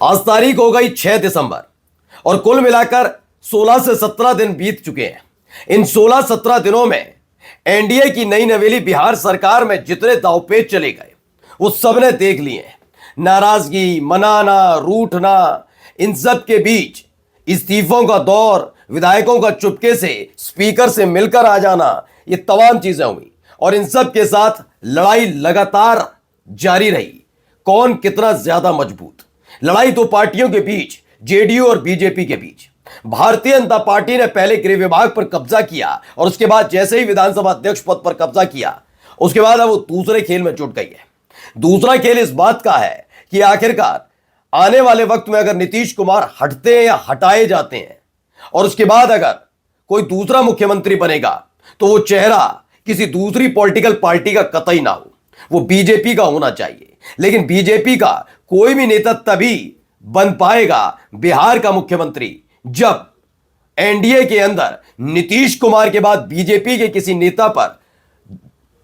आज तारीख हो गई 6 दिसंबर और कुल मिलाकर 16 से 17 दिन बीत चुके हैं। इन 16-17 दिनों में एनडीए की नई नवेली बिहार सरकार में जितने दांवपेच चले गए वो सबने देख लिए हैं। नाराजगी, मनाना, रूठना, इन सब के बीच इस्तीफों का दौर, विधायकों का चुपके से स्पीकर से मिलकर आ जाना, ये तमाम चीजें हुई और इन सब के साथ लड़ाई लगातार जारी रही। कौन कितना ज्यादा मजबूत, लड़ाई दो पार्टियों के बीच, जेडीयू और बीजेपी के बीच। भारतीय जनता पार्टी ने पहले गृह विभाग पर कब्जा किया और उसके बाद जैसे ही विधानसभा अध्यक्ष पद पर कब्जा किया उसके बाद अब वो दूसरे खेल में जुट गई है। दूसरा खेल इस बात का है कि आखिरकार आने वाले वक्त में अगर नीतीश कुमार हटते हैं या हटाए जाते हैं और उसके बाद अगर कोई दूसरा मुख्यमंत्री बनेगा तो वो चेहरा किसी दूसरी पॉलिटिकल पार्टी का कतई ना हो, वो बीजेपी का होना चाहिए। लेकिन बीजेपी का कोई भी नेता तभी बन पाएगा बिहार का मुख्यमंत्री जब एनडीए के अंदर नीतीश कुमार के बाद बीजेपी के किसी नेता पर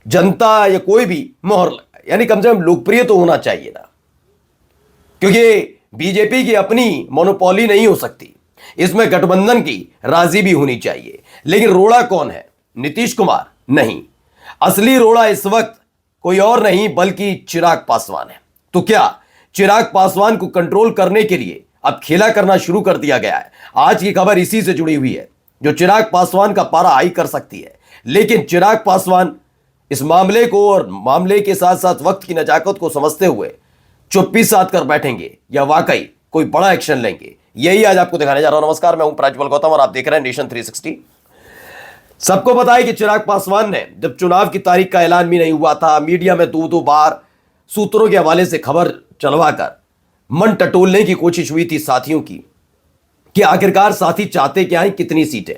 जनता या कोई भी मोहर लगाए, यानी कम से कम लोकप्रिय तो होना चाहिए ना, क्योंकि बीजेपी की अपनी मोनोपोली नहीं हो सकती, इसमें गठबंधन की राजी भी होनी चाहिए। लेकिन रोड़ा कौन है? नीतीश कुमार नहीं, असली रोड़ा इस वक्त कोई और नहीं बल्कि चिराग पासवान है। तो क्या चिराग पासवान को कंट्रोल करने के लिए अब खेला करना शुरू कर दिया गया है? आज की खबर इसी से जुड़ी हुई है जो चिराग पासवान का पारा हाई कर सकती है। लेकिन चिराग पासवान इस मामले को और मामले के साथ साथ वक्त की नजाकत को समझते हुए चुप्पी साध कर बैठेंगे या वाकई कोई बड़ा एक्शन लेंगे, यही आज आपको दिखाने जा रहा हूं। नमस्कार, मैं हूं प्रज्वल गौतम और आप देख रहे हैं नेशन 360। सबको पता है कि चिराग पासवान ने जब चुनाव की तारीख का ऐलान भी नहीं हुआ था, मीडिया में दो बार सूत्रों के हवाले से खबर चलवाकर मन टटोलने की कोशिश हुई थी साथियों की कि आखिरकार साथी चाहते क्या है, कितनी सीटें।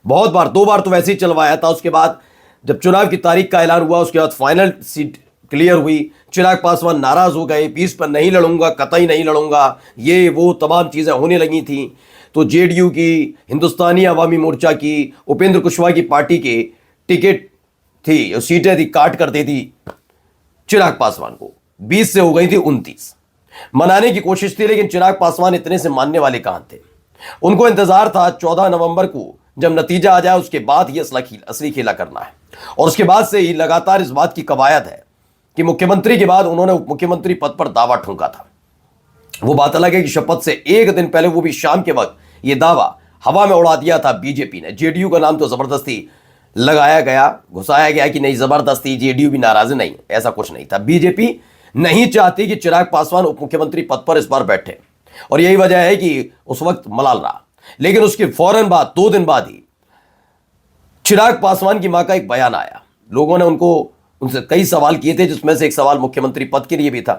बहुत बार, 2 बार तो वैसे ही चलवाया था। उसके बाद जब चुनाव की तारीख का ऐलान हुआ उसके बाद फाइनल सीट क्लियर हुई, चिराग पासवान नाराज हो गए, 20 पर नहीं लड़ूंगा, कतई नहीं लड़ूंगा, ये वो तमाम चीजें होने लगी थी। तो जेडीयू की, हिंदुस्तानी अवामी मोर्चा की, उपेंद्र कुशवाहा की पार्टी के टिकट थी, सीटें थी, काट कर दे दी चिराग पासवान को। 20 से हो गई थी 29। मनाने की कोशिश थी, लेकिन चिराग पासवान इतने से मानने वाले कहां थे। उनको इंतजार था 14 नवंबर को जब नतीजा आ जाए उसके बाद ही असली खेला करना है। और उसके बाद से ही लगातार इस बात की कवायद है कि मुख्यमंत्री के बाद उन्होंने उप मुख्यमंत्री पद पर दावा ठोंका था। वो बात अलग है कि शपथ से एक दिन पहले, वो भी शाम के वक्त, ये दावा हवा में उड़ा दिया था बीजेपी ने। जेडीयू का नाम तो जबरदस्ती लगाया गया, घुसाया गया कि नहीं जबरदस्ती, जेडीयू भी नाराज नहीं, ऐसा कुछ नहीं था। बीजेपी नहीं चाहती कि चिराग पासवान उप मुख्यमंत्री पद पर इस बार बैठे और यही वजह है कि उस वक्त मलाल रहा। लेकिन उसके फौरन बाद, 2 दिन बाद ही चिराग पासवान की मां का एक बयान आया। लोगों ने उनसे कई सवाल किए थे, जिसमें से एक सवाल मुख्यमंत्री पद के लिए भी था।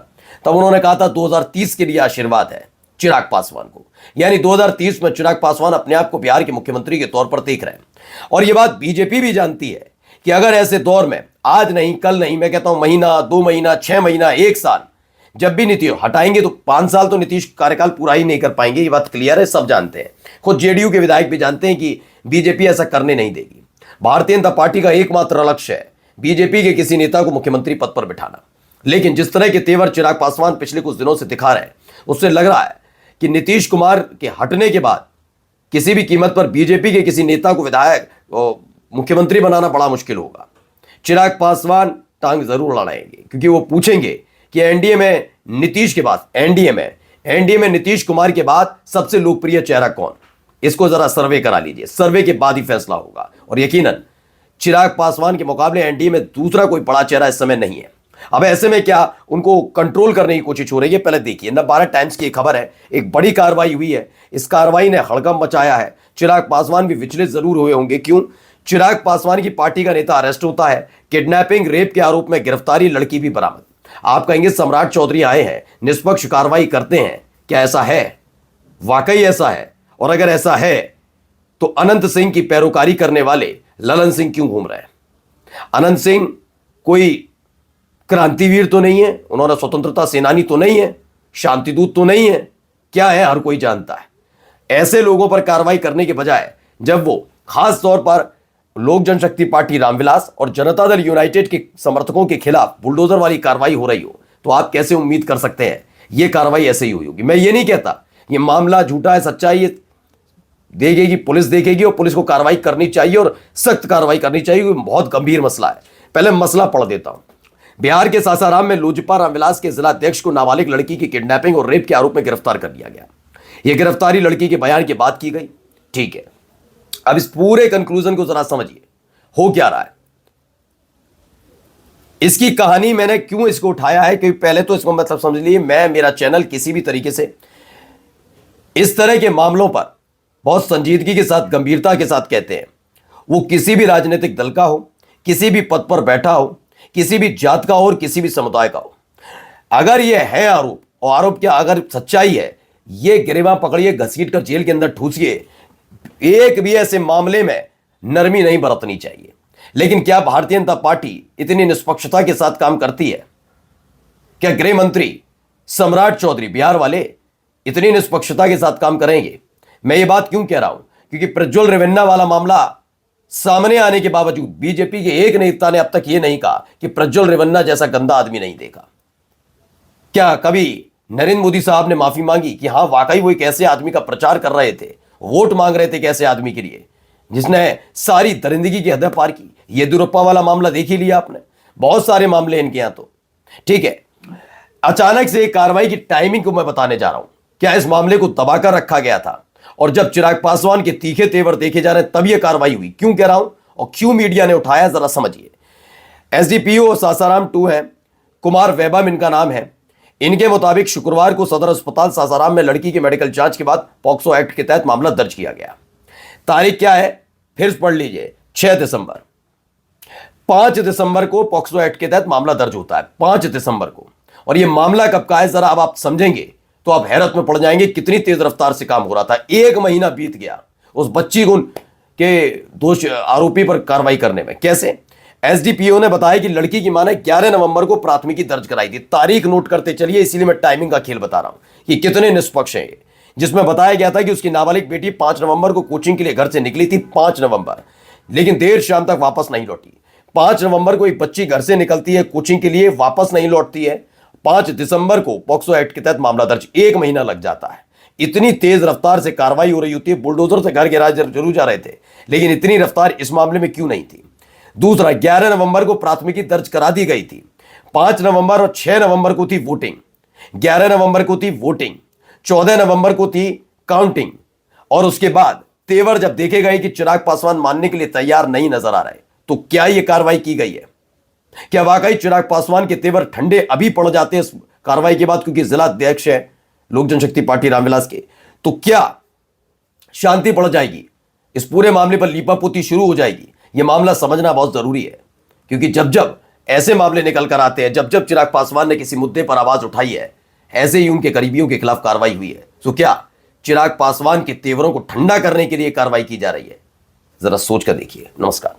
तब उन्होंने कहा था 2030 के लिए आशीर्वाद है चिराग पासवान को, यानी 2030 में चिराग पासवान अपने आप को बिहार के मुख्यमंत्री के तौर पर देख रहे हैं। और यह बात बीजेपी भी जानती है कि अगर ऐसे दौर में आज नहीं, कल नहीं, मैं कहता हूं महीना, 2 महीना, 6 महीना, 1 साल, जब भी नीतीश हटाएंगे तो 5 साल तो नीतीश कार्यकाल पूरा ही नहीं कर पाएंगे, ये बात क्लियर है, सब जानते हैं। खुद जेडीयू के विधायक भी जानते हैं कि बीजेपी ऐसा करने नहीं देगी। भारतीय जनता पार्टी का एकमात्र लक्ष्य है बीजेपी के किसी नेता को मुख्यमंत्री पद पर बिठाना। लेकिन जिस तरह के तेवर चिराग पासवान पिछले कुछ दिनों से दिखा रहे हैं, उससे लग रहा है कि नीतीश कुमार के हटने के बाद किसी भी कीमत पर बीजेपी के किसी नेता को विधायक मुख्यमंत्री बनाना बड़ा मुश्किल होगा। चिराग पासवान टांग जरूर लड़ाएंगे, क्योंकि वो पूछेंगे कि एनडीए में नीतीश के बाद, एनडीए में नीतीश कुमार के बाद सबसे लोकप्रिय चेहरा कौन? इसको जरा सर्वे करा लीजिए, सर्वे के बाद ही फैसला होगा। और यकीनन चिराग पासवान के मुकाबले एनडीए में दूसरा कोई बड़ा चेहरा इस समय नहीं है। अब ऐसे में क्या उनको कंट्रोल करने की कोशिश हो रही है? पहले देखिए, नवभारत टाइम्स की एक खबर है, एक बड़ी कार्रवाई हुई है। इस कार्रवाई ने हड़कंप मचाया है। चिराग पासवान भी विचलित जरूर हुए होंगे। क्यों? चिराग पासवान की पार्टी का नेता अरेस्ट होता है, किडनैपिंग, रेप के आरोप में गिरफ्तारी, लड़की भी बरामद। आप कहेंगे सम्राट चौधरी आए हैं, निष्पक्ष कार्रवाई करते हैं, क्या ऐसा है? वाकई ऐसा है? और अगर ऐसा है तो अनंत सिंह की पैरोकारी करने वाले ललन सिंह क्यों घूम रहे हैं? अनंत सिंह कोई क्रांतिवीर तो नहीं है, उन्होंने स्वतंत्रता सेनानी तो नहीं है, शांतिदूत तो नहीं है, क्या है? हर कोई जानता है। ऐसे लोगों पर कार्रवाई करने के बजाय जब वो खास तौर पर लोक जनशक्ति पार्टी रामविलास और जनता दल यूनाइटेड के समर्थकों के खिलाफ बुलडोजर वाली कार्रवाई हो रही हो, तो आप कैसे उम्मीद कर सकते हैं ये कार्रवाई ऐसे ही हुई होगी। मैं ये नहीं कहता ये मामला झूठा है, सच्चाई है, देखेगी पुलिस, देखेगी और पुलिस को कार्रवाई करनी चाहिए और सख्त कार्रवाई करनी चाहिए। बहुत गंभीर मसला है। पहले मसला पढ़ देता हूं। बिहार के सासाराम में लोजपा रामविलास के जिला अध्यक्ष को नाबालिग लड़की की किडनैपिंग और रेप के आरोप में गिरफ्तार कर लिया गया। यह गिरफ्तारी लड़की के बयान के बाद की गई। ठीक है, अब इस पूरे कंक्लूजन को जरा समझिए, हो क्या रहा है। इसकी कहानी मैंने क्यों इसको उठाया है, क्योंकि पहले तो इसको मतलब समझ लीजिए, मैं, मेरा चैनल किसी भी तरीके से इस तरह के मामलों पर बहुत संजीदगी के साथ, गंभीरता के साथ कहते हैं। वो किसी भी राजनीतिक दल का हो, किसी भी पद पर बैठा हो, किसी भी जात का हो और किसी भी समुदाय का हो, अगर यह है आरोप और आरोप क्या अगर सच्चाई है, ये गिरेबां पकड़िए, घसीट कर जेल के अंदर ठूसिए। एक भी ऐसे मामले में नरमी नहीं बरतनी चाहिए। लेकिन क्या भारतीय जनता पार्टी इतनी निष्पक्षता के साथ काम करती है? क्या गृह मंत्री सम्राट चौधरी बिहार वाले इतनी निष्पक्षता के साथ काम करेंगे? मैं ये बात क्यों कह रहा हूं, क्योंकि प्रज्वल रेवन्ना वाला मामला सामने आने के बावजूद बीजेपी के एक नेता ने अब तक यह नहीं कहा कि प्रज्वल रेवन्ना जैसा गंदा आदमी नहीं देखा। क्या कभी नरेंद्र मोदी साहब ने माफी मांगी कि हां वाकई वो एक ऐसे आदमी का प्रचार कर रहे थे, वोट मांग रहे थे एक ऐसे आदमी के लिए जिसने सारी दरिंदगी की हदें पार की? येदियुरप्पा वाला मामला देख ही लिया आपने, बहुत सारे मामले इनके यहां। तो ठीक है, अचानक से कार्रवाई की टाइमिंग को मैं बताने जा रहा हूं। क्या इस मामले को दबाकर रखा गया था और जब चिराग पासवान के तीखे तेवर देखे जा रहे हैं तब यह कार्रवाई हुई? क्यों कह रहा हूं और क्यों मीडिया ने उठाया, जरा समझिए। एसडीपीओ सासाराम 2 है, कुमार वैभव इनका नाम है। इनके मुताबिक शुक्रवार को सदर अस्पताल सासाराम में लड़की की मेडिकल जांच के बाद पॉक्सो एक्ट के तहत मामला दर्ज किया गया। तारीख क्या है फिर पढ़ लीजिए, 6 दिसंबर। 5 दिसंबर को पॉक्सो एक्ट के तहत मामला दर्ज होता है, 5 दिसंबर को। और यह मामला कब का है, जरा अब आप समझेंगे तो आप हैरत में पड़ जाएंगे कितनी तेज रफ्तार से काम हो रहा था। 1 महीना बीत गया उस बच्ची को के दोष आरोपी पर कार्रवाई करने में। कैसे? एसडीपीओ ने बताया कि लड़की की मां ने 11 नवंबर को प्राथमिकी दर्ज कराई थी। तारीख नोट करते चलिए, इसीलिए मैं टाइमिंग का खेल बता रहा हूं कि कितने निष्पक्ष हैं ये। जिसमें बताया गया था कि उसकी नाबालिग बेटी 5 नवंबर को कोचिंग के लिए घर से निकली थी, 5 नवंबर, लेकिन देर शाम तक वापस नहीं लौटी। 5 नवंबर को एक बच्ची घर से निकलती है कोचिंग के लिए, वापस नहीं लौटती है। 5 दिसंबर को पॉक्सो एक्ट के तहत मामला दर्ज, 1 महीना लग जाता है। इतनी तेज रफ्तार से कार्रवाई हो रही होती है, बुलडोजर से घर गिराए जरूर जा रहे थे, लेकिन इतनी रफ्तार इस मामले में क्यों नहीं थी? दूसरा, 11 नवंबर को प्राथमिकी दर्ज करा दी गई थी। 5 नवंबर और 6 नवंबर को थी वोटिंग, 11 नवंबर को थी वोटिंग, 14 नवंबर को थी काउंटिंग। और उसके बाद तेवर जब देखे गए कि चिराग पासवान मानने के लिए तैयार नहीं नजर आ रहे, तो क्या यह कार्रवाई की गई है? क्या वाकई चिराग पासवान के तेवर ठंडे अभी पड़ जाते हैं इस कार्रवाई के बाद, क्योंकि जिला अध्यक्ष है लोक जनशक्ति पार्टी रामविलास के, तो क्या शांति पड़ जाएगी? इस पूरे मामले पर लीपापोती शुरू हो जाएगी? यह मामला समझना बहुत जरूरी है, क्योंकि जब जब ऐसे मामले निकल कर आते हैं, जब जब चिराग पासवान ने किसी मुद्दे पर आवाज उठाई है, ऐसे ही उनके करीबियों के खिलाफ कार्रवाई हुई है। तो क्या चिराग पासवान के तेवरों को ठंडा करने के लिए कार्रवाई की जा रही है? जरा सोच कर देखिए। नमस्कार।